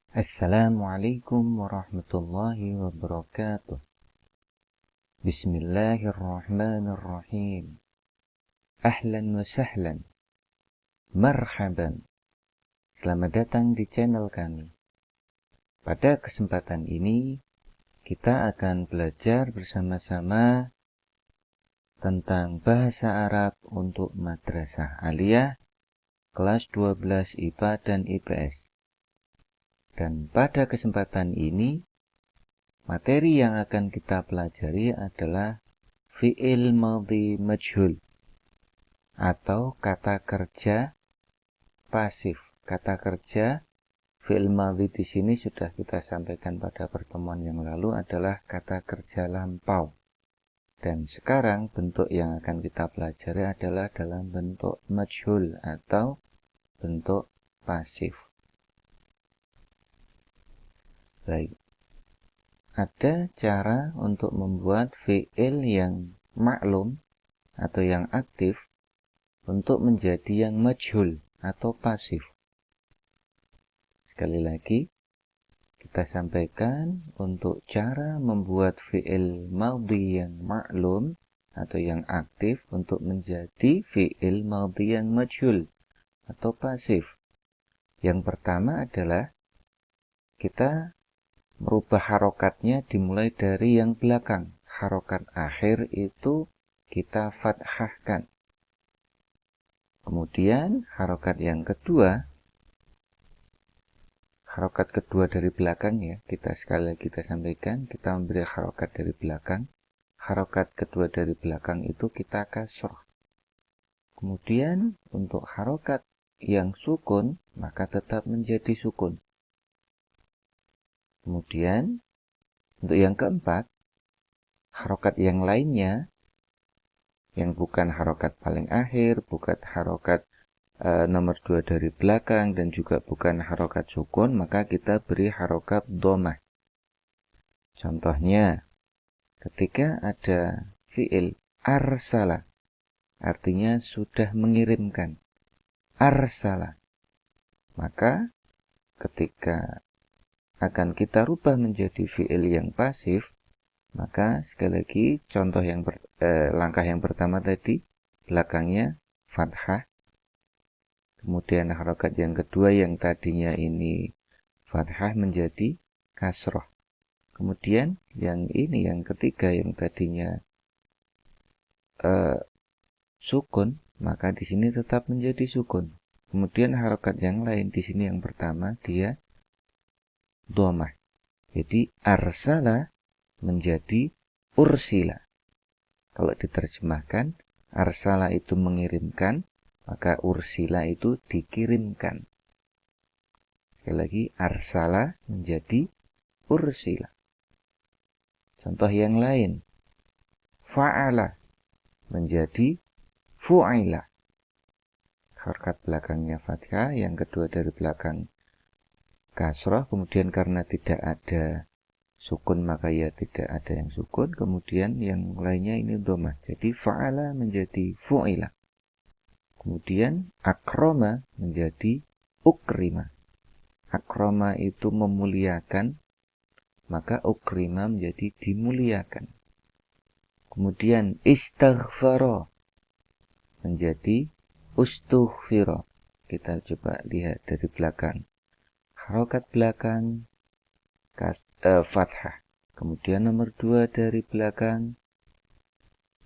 Assalamualaikum warahmatullahi wabarakatuh. Bismillahirrahmanirrahim. Ahlan wa sahlan. Marhaban. Selamat datang di channel kami. Pada kesempatan ini, kita akan belajar bersama-sama tentang bahasa Arab untuk madrasah aliyah kelas 12 IPA dan IPS. Dan pada kesempatan ini, materi yang akan kita pelajari adalah fi'il madhi majhul atau kata kerja pasif. Kata kerja fi'il madhi di sini sudah kita sampaikan pada pertemuan yang lalu adalah kata kerja lampau. Dan sekarang bentuk yang akan kita pelajari adalah dalam bentuk majhul atau bentuk pasif. Baik. Ada cara untuk membuat fi'il yang maklum atau yang aktif untuk menjadi yang majhul atau pasif. Sekali lagi, kita sampaikan untuk cara membuat fi'il madhi yang maklum atau yang aktif untuk menjadi fi'il madhi yang majhul atau pasif. Yang pertama adalah kita merubah harokatnya dimulai dari yang belakang. Harokat akhir itu kita fathahkan. Kemudian harokat yang kedua, harokat kedua dari belakang ya, kita sekali lagi kita sampaikan, kita memberi harokat dari belakang. Harokat kedua dari belakang itu kita kasroh. Kemudian untuk harokat yang sukun, maka tetap menjadi sukun. Kemudian untuk yang keempat, harokat yang lainnya, yang bukan harokat paling akhir, bukan harokat nomor 2 dari belakang, dan juga bukan harokat sukun, maka kita beri harokat dhammah. Contohnya, ketika ada fi'il arsala, artinya sudah mengirimkan. Arsala. Maka ketika akan kita rubah menjadi fi'il yang pasif, maka sekali lagi contoh yang langkah yang pertama tadi, belakangnya fathah. Kemudian harokat yang kedua yang tadinya ini fathah menjadi kasroh. Kemudian yang ini yang ketiga yang tadinya sukun, maka di sini tetap menjadi sukun. Kemudian harokat yang lain di sini yang pertama dia dhammah. Jadi arsala menjadi ursila. Kalau diterjemahkan, arsala itu mengirimkan, maka ursila itu dikirimkan. Sekali lagi, arsala menjadi ursila. Contoh yang lain, fa'ala menjadi fu'ila. Harokat belakangnya fathah, yang kedua dari belakang kasroh, kemudian karena tidak ada sukun maka ya tidak ada yang sukun, kemudian yang lainnya ini dhammah. Jadi fa'ala menjadi fu'ila. Kemudian akroma menjadi ukrima. Akroma itu memuliakan, maka ukrima menjadi dimuliakan. Kemudian istaghfara menjadi ustughfira. Kita coba lihat dari belakang. Harokat belakang fathah. Kemudian nomor 2 dari belakang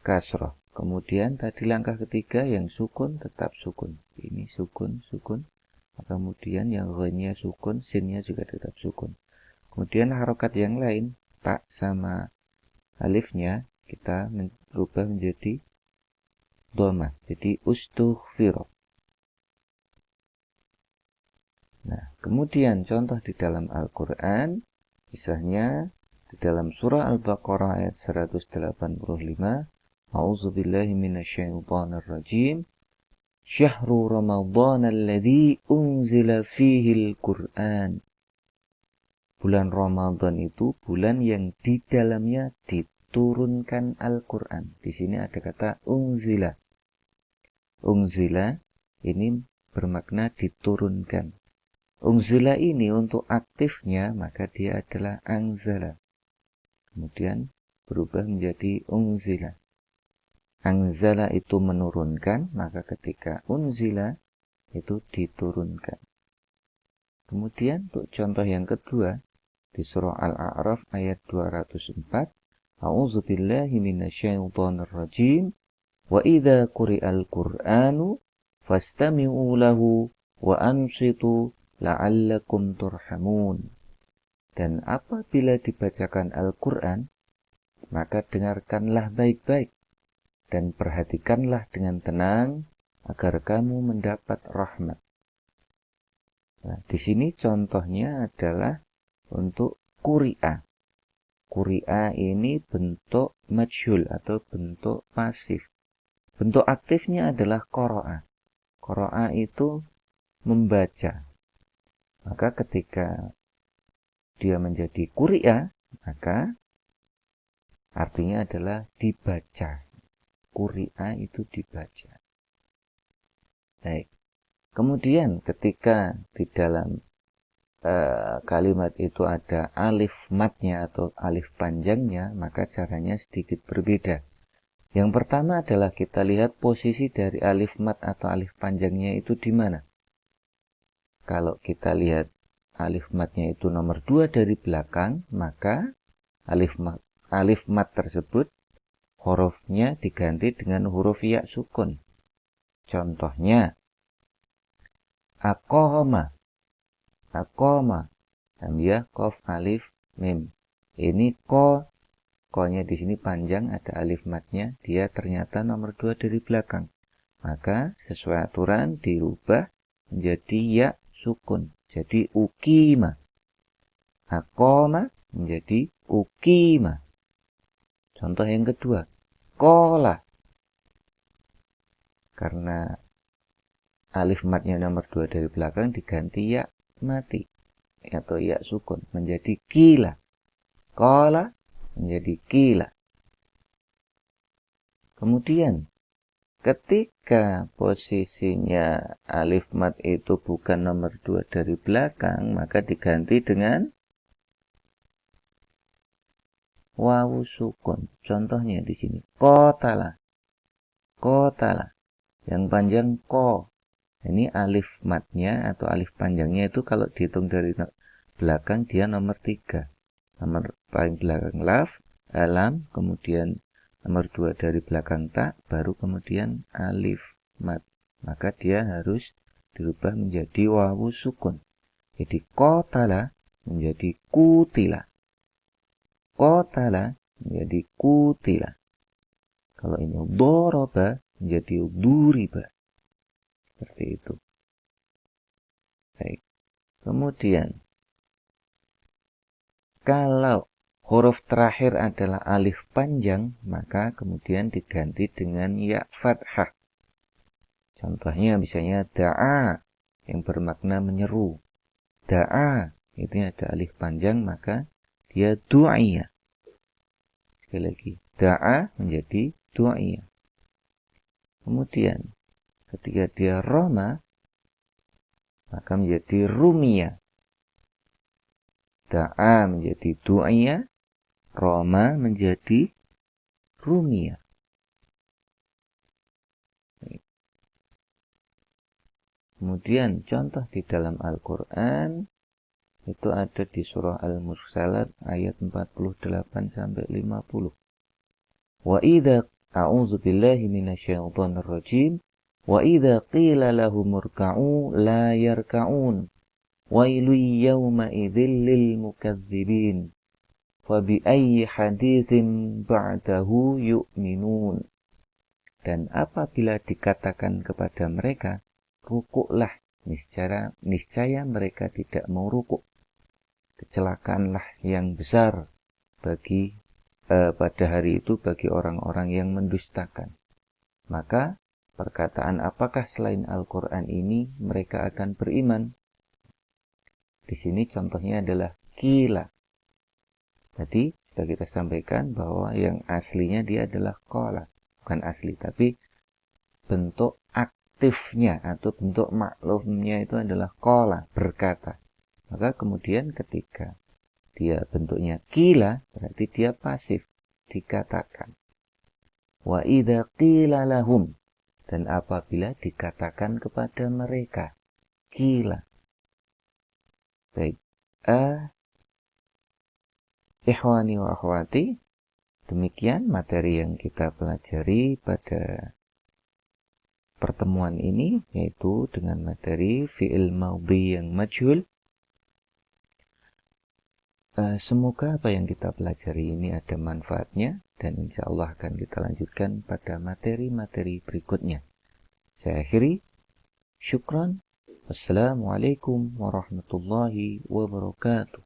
kasroh. Kemudian tadi langkah ketiga yang sukun tetap sukun. Ini sukun, sukun. Kemudian yang ghainnya sukun, sinnya juga tetap sukun. Kemudian harokat yang lain, tak sama alifnya, kita merubah menjadi dhammah. Jadi ustughfira. Nah, kemudian contoh di dalam Al-Quran, misalnya di dalam surah Al-Baqarah ayat 185, A'udzubillahi minasyaitonir rajim. Syahrul Ramadhan alladzi unzila fihil Qur'an. Bulan Ramadan itu bulan yang di dalamnya diturunkan Al-Qur'an. Di sini ada kata unzila. Unzila ini bermakna diturunkan. Unzila ini untuk aktifnya, maka dia adalah anzala. Kemudian berubah menjadi unzila. Anzala itu menurunkan, maka ketika unzila itu diturunkan. Kemudian untuk contoh yang kedua, di surah Al-A'raf ayat 204, A'udzu billahi minasyaitonir rajim, wa idza quri'al Qur'anu fastami'u lahu wa ansitu la'allakum turhamun. Dan apabila dibacakan Al-Quran, maka dengarkanlah baik-baik dan perhatikanlah dengan tenang agar kamu mendapat rahmat. Nah, di sini contohnya adalah untuk quri'a. Quri'a ini bentuk majhul atau bentuk pasif. Bentuk aktifnya adalah qara'a. Qara'a itu membaca. Maka ketika dia menjadi quri'a, maka artinya adalah dibaca. Quri'a itu dibaca. Baik. Kemudian ketika di dalam kalimat itu ada alif matnya atau alif panjangnya, maka caranya sedikit berbeda. Yang pertama adalah kita lihat posisi dari alif mat atau alif panjangnya itu di mana. Kalau kita lihat alif matnya itu nomor 2 dari belakang, maka alif mat tersebut hurufnya diganti dengan huruf ya sukun. Contohnya, aqama. Aqama. Hamzah, qaf, alif, mim. Ini ko-nya di sini panjang, ada alif matnya. Dia ternyata nomor 2 dari belakang. Maka sesuai aturan dirubah menjadi ya sukun. Jadi ukima. Aqama menjadi ukima. Contoh yang kedua, qala. Karena alif matnya nomor 2 dari belakang diganti ya mati atau ya sukun menjadi kila. Qala menjadi kila. Kemudian ketika posisinya alif mat itu bukan nomor 2 dari belakang, maka diganti dengan wawu sukun. Contohnya di sini qatala. Qatala. Yang panjang ko. Ini alif matnya atau alif panjangnya itu kalau dihitung dari belakang dia nomor 3. Nomor paling belakang laf, lam, kemudian nomor 2 dari belakang ta, baru kemudian alif mat. Maka dia harus dirubah menjadi wawu sukun. Jadi qatala menjadi kutila. Qatala menjadi kutila. Kalau ini doroba menjadi duriba. Seperti itu. Baik. Kemudian, kalau huruf terakhir adalah alif panjang, maka kemudian diganti dengan ya fathah. Contohnya misalnya da'a yang bermakna menyeru. Da'a itu ada alif panjang, maka dia du'iyah. Sekali lagi, da'a menjadi du'iyah. Kemudian ketika dia roma, maka menjadi rumiyah. Da'a menjadi du'iyah, roma menjadi rumiyah. Kemudian contoh di dalam Al-Quran itu ada di surah Al-Mursalat ayat 48 sampai 50. Wa idza a'udzu billahi minasyaitonir rajim. Wa idza qila lahum irka'u la yarka'un. Wailu yawma idzil lil mukadzibin. Fa bi ayyi haditsin ba'dahu yu'minun. Dan apabila dikatakan kepada mereka, rukuklah, niscaya mereka tidak mau rukuk. Kecelakaanlah yang besar bagi pada hari itu bagi orang-orang yang mendustakan. Maka perkataan apakah selain Al-Quran ini mereka akan beriman? Di sini contohnya adalah kila. Tadi sudah kita sampaikan bahwa yang aslinya dia adalah qala. Bukan asli, tapi bentuk aktifnya atau bentuk maklumnya itu adalah qala, berkata. Maka kemudian ketika dia bentuknya qila, berarti dia pasif, dikatakan. Wa idza qila lahum, dan apabila dikatakan kepada mereka, qila. Baik. Ikhwani wa akhwati, demikian materi yang kita pelajari pada pertemuan ini, yaitu dengan materi fi'il madhi yang majhul. Semoga apa yang kita pelajari ini ada manfaatnya, dan insya Allah akan kita lanjutkan pada materi-materi berikutnya. Saya akhiri. Syukran. Wassalamualaikum warahmatullahi wabarakatuh.